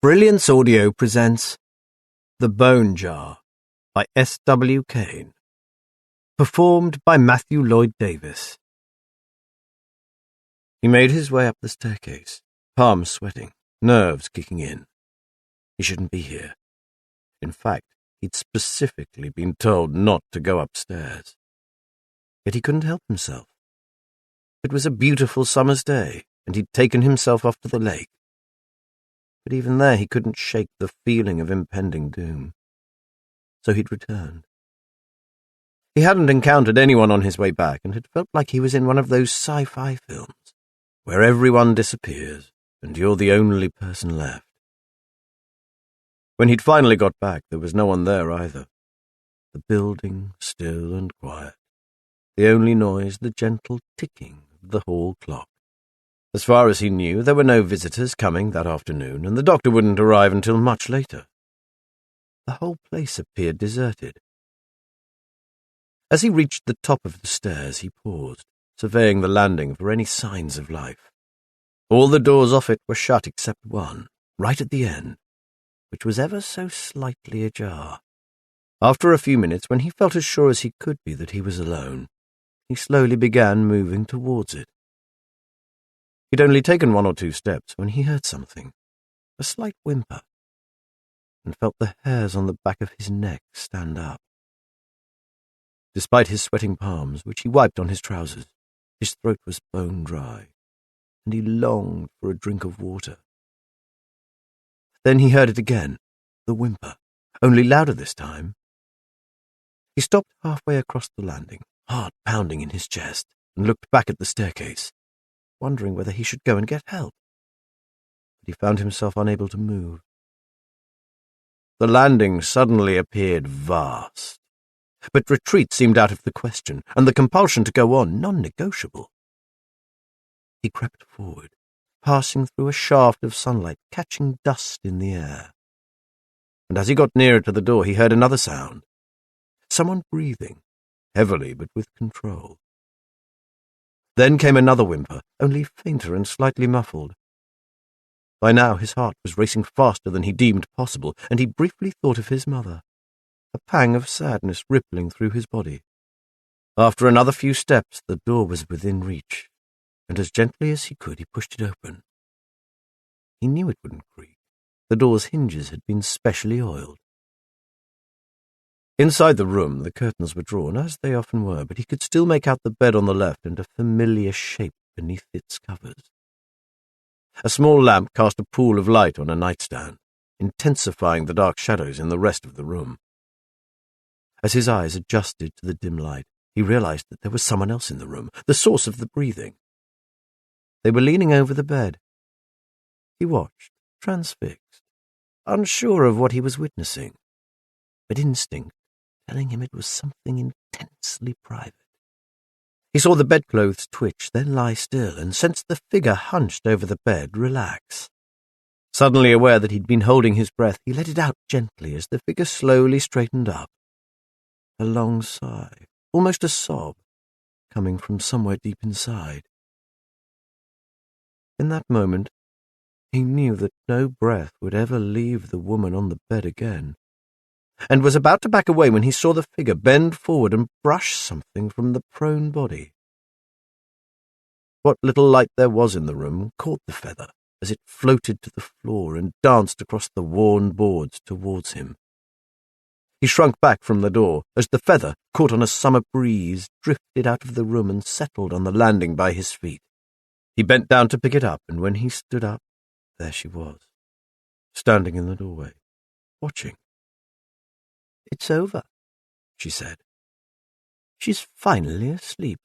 Brilliance Audio presents The Bone Jar by W Kane. Performed by Matthew Lloyd Davis. He made his way up the staircase, palms sweating, nerves kicking in. He shouldn't be here. In fact, he'd specifically been told not to go upstairs. Yet he couldn't help himself. It was a beautiful summer's day, and he'd taken himself off to the lake. But even there he couldn't shake the feeling of impending doom. So he'd returned. He hadn't encountered anyone on his way back and had felt like he was in one of those sci-fi films, where everyone disappears and you're the only person left. When he'd finally got back, there was no one there either. The building still and quiet. The only noise, the gentle ticking of the hall clock. As far as he knew, there were no visitors coming that afternoon, and the doctor wouldn't arrive until much later. The whole place appeared deserted. As he reached the top of the stairs, he paused, surveying the landing for any signs of life. All the doors off it were shut except one, right at the end, which was ever so slightly ajar. After a few minutes, when he felt as sure as he could be that he was alone, he slowly began moving towards it. He'd only taken 1 or 2 steps when he heard something, a slight whimper, and felt the hairs on the back of his neck stand up. Despite his sweating palms, which he wiped on his trousers, his throat was bone dry, and he longed for a drink of water. Then he heard it again, the whimper, only louder this time. He stopped halfway across the landing, heart pounding in his chest, and looked back at the staircase, wondering whether he should go and get help. But he found himself unable to move. The landing suddenly appeared vast, but retreat seemed out of the question, and the compulsion to go on non-negotiable. He crept forward, passing through a shaft of sunlight, catching dust in the air. And as he got nearer to the door, he heard another sound. Someone breathing, heavily but with control. Then came another whimper, only fainter and slightly muffled. By now his heart was racing faster than he deemed possible, and he briefly thought of his mother, a pang of sadness rippling through his body. After another few steps, the door was within reach, and as gently as he could, he pushed it open. He knew it wouldn't creak. The door's hinges had been specially oiled. Inside the room, the curtains were drawn, as they often were, but he could still make out the bed on the left and a familiar shape beneath its covers. A small lamp cast a pool of light on a nightstand, intensifying the dark shadows in the rest of the room. As his eyes adjusted to the dim light, he realized that there was someone else in the room, the source of the breathing. They were leaning over the bed. He watched, transfixed, unsure of what he was witnessing, but instinct telling him it was something intensely private. He saw the bedclothes twitch, then lie still, and sensed the figure hunched over the bed relax. Suddenly aware that he'd been holding his breath, he let it out gently as the figure slowly straightened up. A long sigh, almost a sob, coming from somewhere deep inside. In that moment, he knew that no breath would ever leave the woman on the bed again, and was about to back away when he saw the figure bend forward and brush something from the prone body. What little light there was in the room caught the feather as it floated to the floor and danced across the worn boards towards him. He shrunk back from the door as the feather, caught on a summer breeze, drifted out of the room and settled on the landing by his feet. He bent down to pick it up, and when he stood up, there she was, standing in the doorway, watching. "It's over," she said. "She's finally asleep."